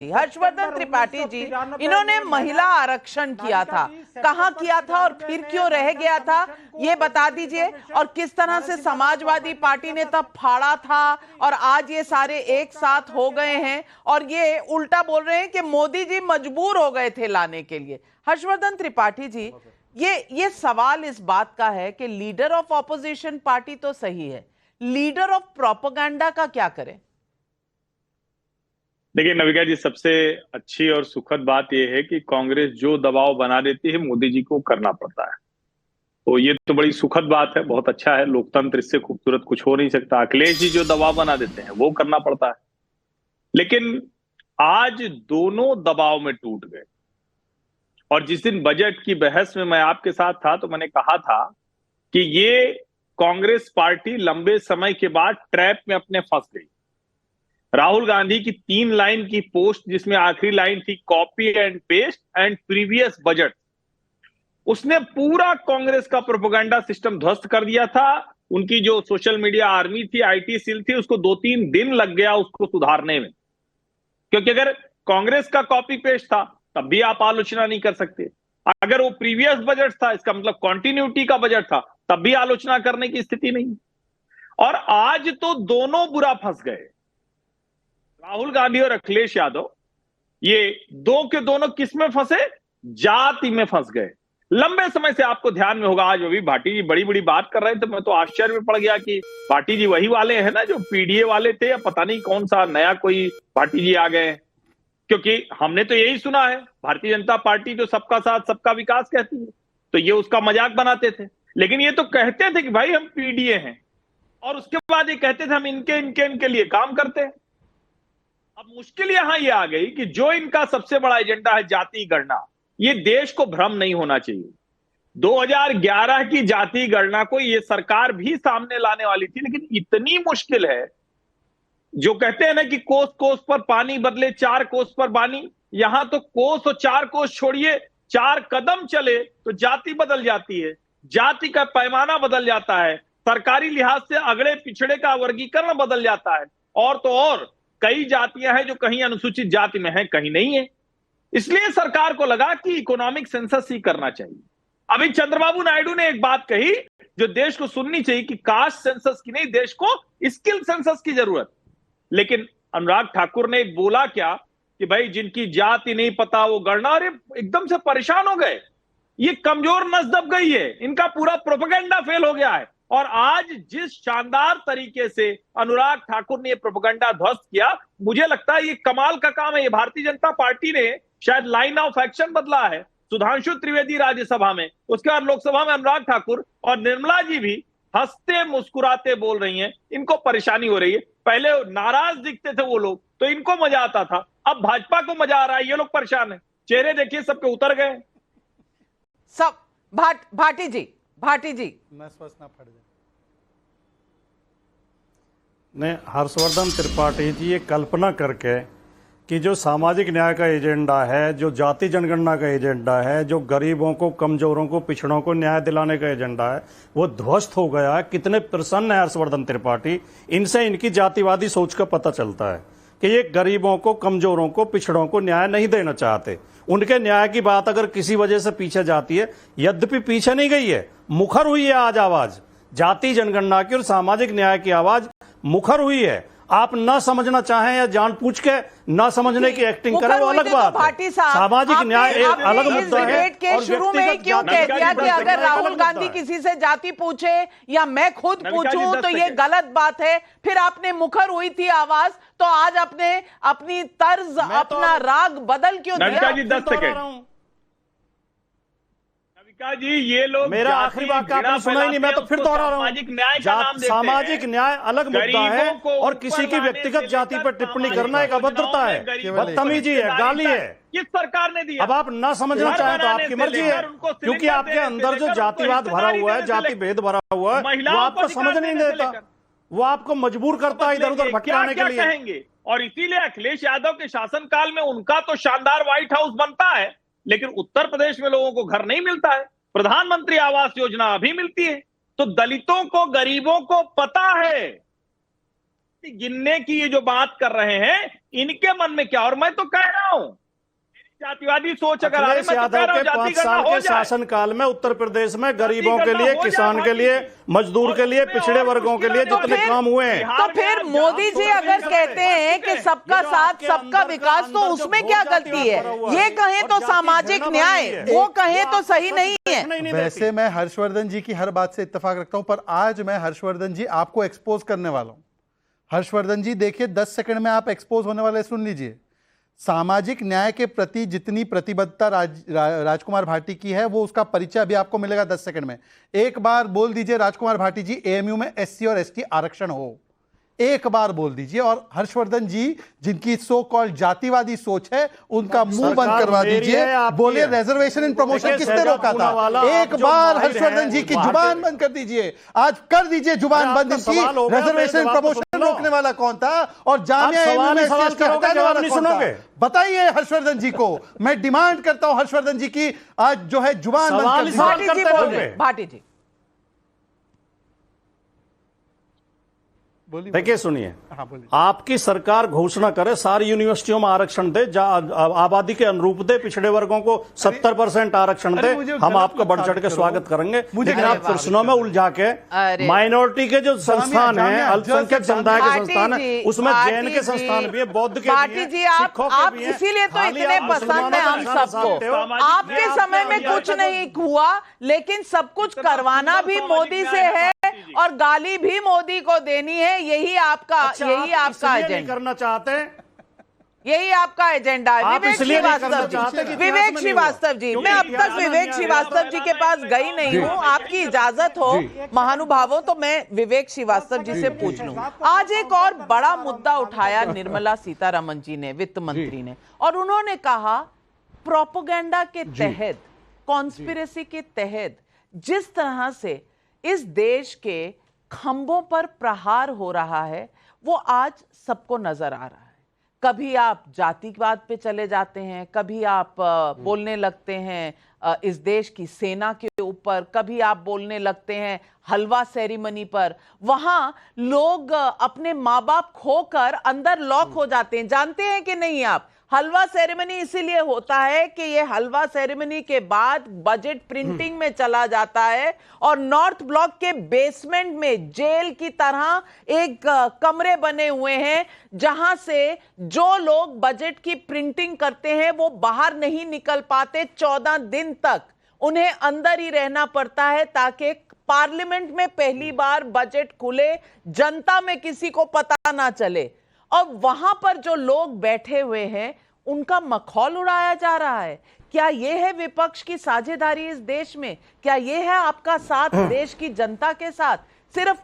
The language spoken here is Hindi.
हर्षवर्धन त्रिपाठी जी, इन्होंने महिला आरक्षण किया था, कहां किया था और फिर क्यों रह गया था, ये बता दीजिए। और किस तरह से समाजवादी पार्टी ने तब फाड़ा था और आज ये सारे एक साथ हो गए हैं और ये उल्टा बोल रहे हैं कि मोदी जी मजबूर हो गए थे लाने के लिए। हर्षवर्धन त्रिपाठी जी, ये सवाल इस बात का है कि लीडर ऑफ ऑपोजिशन पार्टी तो सही है, लीडर ऑफ प्रोपेगेंडा का क्या करें? देखिए नविका जी, सबसे अच्छी और सुखद बात यह है कि कांग्रेस जो दबाव बना देती है मोदी जी को करना पड़ता है। तो ये तो बड़ी सुखद बात है, बहुत अच्छा है। लोकतंत्र इससे खूबसूरत कुछ हो नहीं सकता। अखिलेश जी जो दबाव बना देते हैं वो करना पड़ता है। लेकिन आज दोनों दबाव में टूट गए। और जिस दिन बजट की बहस में मैं आपके साथ था तो मैंने कहा था कि ये कांग्रेस पार्टी लंबे समय के बाद ट्रैप में अपने फंस गई। राहुल गांधी की 3 लाइन की पोस्ट, जिसमें आखिरी लाइन थी copy and paste and previous budget, उसने पूरा कांग्रेस का प्रोपेगेंडा सिस्टम ध्वस्त कर दिया था। उनकी जो सोशल मीडिया आर्मी थी, आईटी सेल थी, उसको 2-3 दिन लग गया उसको सुधारने में। क्योंकि अगर कांग्रेस का कॉपी पेस्ट था तब भी आप आलोचना नहीं कर सकते। अगर वो प्रीवियस बजट था, इसका मतलब कॉन्टिन्यूटी का बजट था, तब भी आलोचना करने की स्थिति नहीं। और आज तो दोनों बुरा फंस गए, राहुल गांधी और अखिलेश यादव। ये दो के दोनों किस में फंसे? जाति में फंस गए। लंबे समय से आपको ध्यान में होगा, आज अभी भाटी जी बड़ी बड़ी बात कर रहे थे, मैं तो आश्चर्य में पड़ गया कि भाटी जी वही वाले हैं ना जो पीडीए वाले थे, या पता नहीं कौन सा नया कोई भाटी जी आ गए हैं। क्योंकि हमने तो यही सुना है, भारतीय जनता पार्टी जो सबका साथ सबका विकास कहती है, तो ये उसका मजाक बनाते थे। लेकिन ये तो कहते थे कि भाई हम पीडीए हैं, और उसके बाद ये कहते थे हम इनके लिए काम करते हैं। अब मुश्किल यहां ये आ गई कि जो इनका सबसे बड़ा एजेंडा है जाति गणना, ये देश को भ्रम नहीं होना चाहिए। 2011 की जाति गणना को ये सरकार भी सामने लाने वाली थी, लेकिन इतनी मुश्किल है। जो कहते हैं ना कि कोस कोस पर पानी बदले 4 कोस पर बानी, यहां तो कोस और 4 कोस छोड़िए, 4 कदम चले तो जाति बदल जाती है, जाति का पैमाना बदल जाता है, सरकारी लिहाज से अगड़े पिछड़े का वर्गीकरण बदल जाता है। और तो और कई जातियां हैं जो कहीं अनुसूचित जाति में हैं, कहीं नहीं है। इसलिए सरकार को लगा कि इकोनॉमिक सेंसस ही करना चाहिए। अभी चंद्रबाबू नायडू ने एक बात कही जो देश को सुननी चाहिए कि कास्ट सेंसस की नहीं, देश को स्किल सेंसस की जरूरत। लेकिन अनुराग ठाकुर ने बोला क्या कि भाई जिनकी जाति नहीं पता वो गणना, और एकदम से परेशान हो गए। ये कमजोर नस दब गई है, इनका पूरा प्रोपेगेंडा फेल हो गया है। और आज जिस शानदार तरीके से अनुराग ठाकुर ने ये प्रोपेगेंडा ध्वस्त किया, मुझे लगता है ये कमाल का काम है। ये भारतीय जनता पार्टी ने शायद लाइन ऑफ एक्शन बदला है। सुधांशु त्रिवेदी राज्यसभा में, उसके बाद लोकसभा में अनुराग ठाकुर और निर्मला जी भी हंसते मुस्कुराते बोल रही हैं। इनको परेशानी हो रही है। पहले नाराज दिखते थे वो लोग तो इनको मजा आता था, अब भाजपा को मजा आ रहा है, ये लोग परेशान है। चेहरे देखिए सबके उतर गए सब। भाटी जी ने हर्षवर्धन त्रिपाठी जी ये कल्पना करके कि जो सामाजिक न्याय का एजेंडा है, जो जाति जनगणना का एजेंडा है, जो गरीबों को, कमजोरों को, पिछड़ों को न्याय दिलाने का एजेंडा है, वो ध्वस्त हो गया है। कितने प्रसन्न है हर्षवर्धन त्रिपाठी। इनसे इनकी जातिवादी सोच का पता चलता है कि ये गरीबों को, कमजोरों को, पिछड़ों को न्याय नहीं देना चाहते। उनके न्याय की बात अगर किसी वजह से पीछे जाती है, यद्यपि पीछे नहीं गई है, मुखर हुई है आज आवाज। जाति जनगणना की और सामाजिक न्याय की आवाज मुखर हुई है। आप ना समझना चाहें या जानबूझ के ना समझने की एक्टिंग करें, वो अलग बात है। सामाजिक न्याय एक अलग मुद्दा है। के शुरू में क्यों कह दिया कि अगर राहुल गांधी किसी से जाति पूछे या मैं खुद पूछूं तो ये गलत बात है? फिर आपने मुखर हुई थी आवाज, तो आज आपने अपनी तर्ज, अपना राग बदल क्यों दिया? जी ये लोग, मेरा आखिरी वाक्य आपने सुना ही नहीं, मैं तो फिर दोहरा रहा हूं। सामाजिक न्याय अलग मुद्दा है और किसी की व्यक्तिगत जाति पर टिप्पणी करना एक अभद्रता है, बदतमीजी है, गाली है। किस सरकार ने दिया? अब आप ना समझना चाहें तो आपकी मर्जी है, क्योंकि आपके अंदर जो जातिवाद भरा हुआ है, जाति भेद भरा हुआ है, वो आपको समझ नहीं देता, वो आपको मजबूर करता है इधर उधर भटकाने के लिए। और इसीलिए अखिलेश यादव के शासनकाल में उनका तो शानदार व्हाइट हाउस बनता है, लेकिन उत्तर प्रदेश में लोगों को घर नहीं मिलता है। प्रधानमंत्री आवास योजना अभी मिलती है। तो दलितों को, गरीबों को पता है गिनने की ये जो बात कर रहे हैं, इनके मन में क्या। और मैं तो कह रहा हूं, जातिवादी सोच अगर आ रही, अखिलेश मैं तो कह यादव रहा हूं के 5 जाति गणना साल हो के जाए। शासन काल में उत्तर प्रदेश में गरीबों के गणना लिए, हो जाए, किसान के लिए, मजदूर के लिए, पिछड़े वर्गों के लिए जितने काम हुए हैं, तो फिर मोदी जी अगर कहते हैं कि सबका साथ सबका विकास, तो उसमें क्या गलती है? ये कहें तो सामाजिक न्याय, वो कहें तो सही नहीं है। वैसे मैं हर्षवर्धन जी की हर बात से इत्तेफाक रखता हूं, पर आज मैं हर्षवर्धन जी आपको एक्सपोज करने वाला हूं। हर्षवर्धन जी देखिए, 10 सेकंड में आप एक्सपोज होने वाले, सुन लीजिए। सामाजिक न्याय के प्रति जितनी प्रतिबद्धता राजकुमार भाटी की है, वो उसका परिचय अभी आपको मिलेगा 10 सेकंड में। एक बार बोल दीजिए राजकुमार भाटी जी, एएमयू में एससी और एसटी आरक्षण हो, एक बार बोल दीजिए। और हर्षवर्धन जी जिनकी सो कॉल्ड जातिवादी सोच है, उनका मुंह बंद करवा दीजिए। बोलिए रिजर्वेशन इन प्रमोशन किसने रोका था? एक बार हर्षवर्धन जी की जुबान बंद कर दीजिए, आज कर दीजिए जुबान बंद इनकी। रिजर्वेशन इन प्रमोशन रोकने वाला कौन था? और जामिया एएमयू में एससी एसटी हटाने वाला कौन था? बताइए हर्षवर्धन जी को। मैं डिमांड करता हूं हर्षवर्धन जी की आज जो है जुबान बंद कर दीजिए। भाटी जी बोल रहे हैं, भाटी जी देखिए सुनिए, आपकी सरकार घोषणा करे सारी यूनिवर्सिटियों में आरक्षण दे, आबादी के अनुरूप दे, पिछड़े वर्गों को 70% आरक्षण दे, हम आपका बढ़ चढ़ के स्वागत करेंगे। लेकिन आप प्रश्नों में उलझा के माइनॉरिटी के जो संस्थान हैं, अल्पसंख्यक समुदाय के संस्थान है, उसमें जैन के संस्थान भी है, बौद्ध के भी जी, आप इसीलिए तो इतने पसंद है हम सबको। आपके समय में कुछ नहीं हुआ, लेकिन सब कुछ करवाना भी मोदी से है और गाली भी मोदी को देनी है। यही आपका एजेंडा करना चाहते हैं, यही आपका एजेंडा है। विवेक श्रीवास्तव जी, मैं अब तक विवेक श्रीवास्तव जी के पास गई नहीं हूं, आपकी इजाजत हो महानुभावों तो मैं विवेक श्रीवास्तव जी से पूछ लूं। आज एक और बड़ा मुद्दा उठाया निर्मला सीतारमण जी ने, वित्त मंत्री ने, और उन्होंने कहा प्रोपेगेंडा के तहत, कॉन्स्पिरेसी के तहत जिस तरह से इस देश के खंभों पर प्रहार हो रहा है, वो आज सबको नजर आ रहा है। कभी आप जातिवाद पे चले जाते हैं, कभी आप बोलने लगते हैं इस देश की सेना के ऊपर, कभी आप बोलने लगते हैं हलवा सेरेमनी पर। वहां लोग अपने माँ बाप खोकर अंदर लॉक हो जाते हैं। जानते हैं कि नहीं आप, हलवा सेरेमनी इसीलिए होता है कि ये हलवा सेरेमनी के बाद बजट प्रिंटिंग में चला जाता है और नॉर्थ ब्लॉक के बेसमेंट में जेल की तरह एक कमरे बने हुए हैं, जहां से जो लोग बजट की प्रिंटिंग करते हैं वो बाहर नहीं निकल पाते। 14 दिन तक उन्हें अंदर ही रहना पड़ता है ताकि पार्लियामेंट में पहली बार बजट खुले, जनता में किसी को पता ना चले। और वहां पर जो लोग बैठे हुए हैं उनका मखौल उड़ाया जा रहा है। क्या यह है विपक्ष की साझेदारी इस देश में? क्या यह है आपका साथ देश की जनता के साथ? सिर्फ